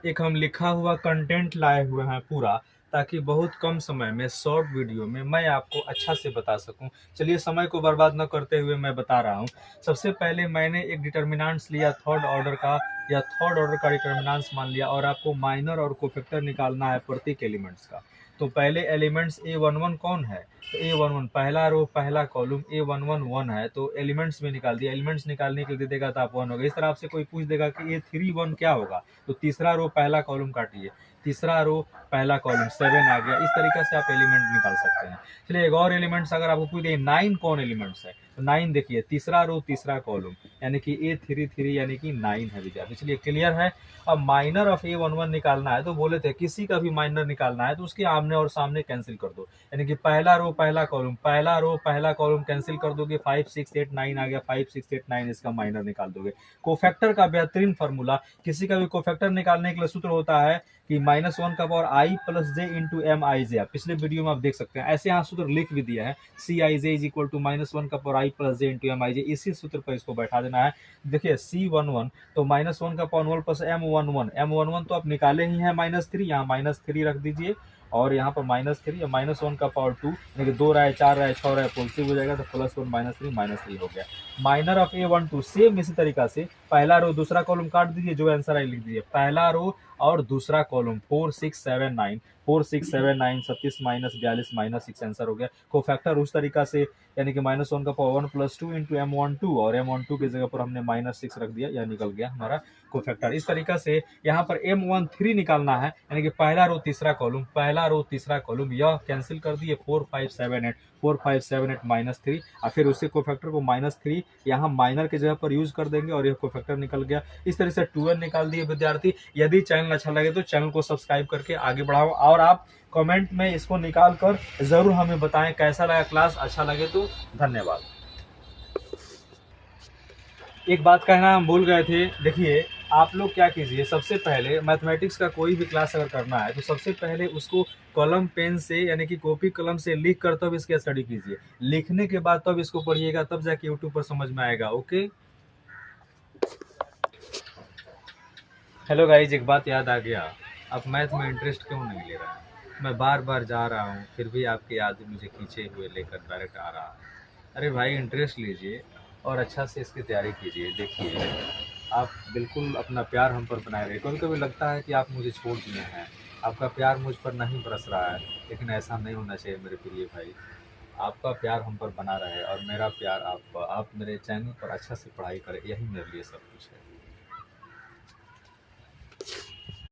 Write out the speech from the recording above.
एक हम लिखा हुआ कंटेंट लाए हुए हैं पूरा, ताकि बहुत कम समय में शॉर्ट वीडियो में मैं आपको अच्छा से बता सकूं। चलिए समय को बर्बाद न करते हुए मैं बता रहा हूं। सबसे पहले मैंने एक डिटर्मिनेंट्स लिया थर्ड ऑर्डर का, या थर्ड ऑर्डर का डिटर्मिनेंट्स मान लिया, और आपको माइनर और कोफैक्टर निकालना है प्रत्येक एलिमेंट्स का। तो पहले एलिमेंट्स A11 कौन है, तो A11 पहला रो पहला कॉलम A11 1 है, तो एलिमेंट्स में निकाल दिया। एलिमेंट्स निकालने के लिए देगा तो आप 1 होगा। इस तरह आपसे कोई पूछ देगा कि A31 क्या होगा, तो तीसरा रो पहला कॉलम काटिए, तीसरा रो पहला कॉलम 7 आ गया। इस तरीके से आप एलिमेंट निकाल सकते हैं। चलिए एक और एलिमेंट्स अगर आपको पूछ दे 9 कौन एलिमेंट्स है, तो 9 देखिए तीसरा रो तीसरा कॉलम, यानी कि A33 यानी कि 9 है विद्यार्थी। चलिए क्लियर है। अब माइनर ऑफ A11 निकालना है, तो बोले थे किसी का भी माइनर निकालना है तो उसके आमने और सामने कैंसिल कर दो, यानी कि पहला रो पहला कॉलम, पहला रो पहला कॉलम कैंसिल कर दोगे, 5 6 8 9 आ गया, 5 6 8 9 इसका माइनर निकाल दोगे। कोफैक्टर का बेहतरीन फार्मूला, किसी का भी कोफैक्टर निकालने के लिए सूत्र होता है कि -1 का power i plus J into M I J. पिछले वीडियो में आप देख सकते हैं, ऐसे यहाँ सूत्र लिख भी दिया है, C I J is equal to -1 का power i plus J into M I J. इसी सूत्र पर इसको बैठा देना है। देखिए C11 तो -1 का पावर 1 प्लस M11, M11 तो आप निकाले ही हैं -3, यहाँ -3 रख दीजिए, और यहाँ पर -3 या -1 का पावर 2, यानी 2 रहा है 4 रहा है 6 रहा है, पॉजिटिव हो जाएगा, तो +1 -3 हो गया। माइनर ऑफ A12 सेम इसी तरीका से पहला रो दूसरा कॉलम काट दीजिए, जो आंसर है लिख दीजिए, पहला रो और दूसरा कॉलम 4 6 7 9, 4 6 7 9 37 -42 -6 आंसर हो गया। कोफैक्टर उस तरीका से, यानी कि -1 का पावर 1 प्लस 2 इंटू M12, और M12 की जगह पर हमने -6 रख दिया, यह निकल गया हमारा कोफैक्टर। इस तरीका से यहाँ पर M13 निकालना है, यानी कि पहला रो तीसरा कॉलम, पहला रो तीसरा कॉलम, यह कैंसिल कर दिए, 4 5 7 8, 4 5 7 8 -3, और फिर उसी कोफैक्टर को -3 यहाँ माइनर की जगह पर यूज कर देंगे, और यह कोफैक्टर निकल गया। इस तरह से 2n निकाल दिए विद्यार्थी। यदि चैनल अच्छा लगे तो चैनल को सब्सक्राइब करके आगे बढ़ाओ, और आप कमेंट में इसको निकाल कर जरूर हमें बताएं कैसा लगा क्लास। अच्छा लगे तो धन्यवाद। एक बात कहना हम भूल गए थे, देखिए आप लोग क्या कीजिए, सबसे पहले मैथमेटिक्स का कोई भी क्लास अगर करना है तो सबसे पहले उसको कलम पेन से, यानी कि कॉपी कलम से लिख कर तब इसकी स्टडी कीजिए। लिखने के बाद तब इसको पढ़िएगा, तब जाके यूट्यूब पर समझ में आएगा। ओके, हेलो गाइज, एक बात याद आ गया, आप मैथ में इंटरेस्ट क्यों नहीं ले रहे हैं? मैं बार बार जा रहा हूँ, फिर भी आपकी याद मुझे खींचे हुए लेकर डायरेक्ट आ रहा है। अरे भाई इंटरेस्ट लीजिए और अच्छा से इसकी तैयारी कीजिए। देखिए आप बिल्कुल अपना प्यार हम पर बनाए रहे। कभी कभी लगता है कि आप मुझे छोड़ दिए हैं, आपका प्यार मुझ पर नहीं बरस रहा है, लेकिन ऐसा नहीं होना चाहिए मेरे प्रिय भाई। आपका प्यार हम पर बना रहे और मेरा प्यार आप मेरे चैनल पर अच्छा से पढ़ाई करें, यही मेरे लिए सब कुछ है।